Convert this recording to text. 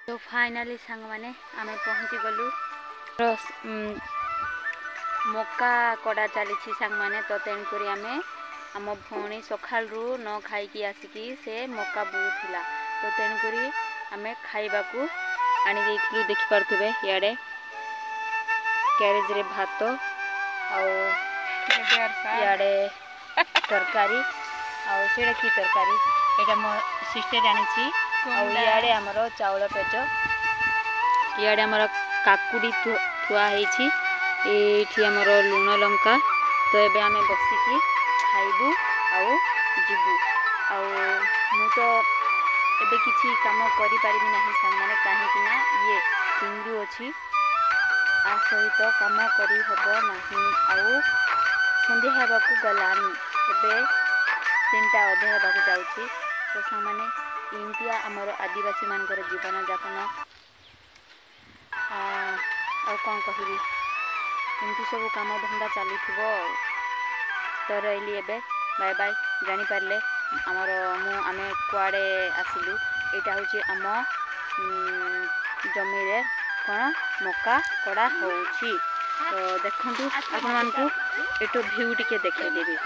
तो फाइनाली सांग माने आमे पहुँची गलु मक्का कड़ा चली सांग माने तो तेन करी आमे आम भौणी सकाल रू न खाई आसिकी से मक्का बुला तो तेन करी आमे खाइबा को आनी देइथिलु देखि पारथुबे याडे कैरेज रे भात याडे तरकारी आउ सेडा की तरकारी एटा मो सिस्टर आनी याडे आमर चाउल पेज याडे आमर काकुड़ी थुआ हेछि एठी आमर लुण लंका तो एबे आमे बसिकी खाइबू आउ जिबू आउ मु तो एबे किछि काम करि पारिबि नाही संग माने काहे कि ना ये टिंगरू अछि आ सहित काम करि हबो नाही आउ संध्या हेबाकू गलानी एबे 3टा अधे हेबाकू जाउछि तो संग माने इंडिया आमर आदिवासी मानकर जीवन यापन आ कौन कहबी एमती सब काम धंदा चली तो रही एबे बाय बाय जानी पारले आमर आमे कुआडे आसिलु एटा होची आम जमी रे कौन मक्का कड़ा होउची तो देखंतु आपन मानकू एटो व्यू टिके देखाई देबे।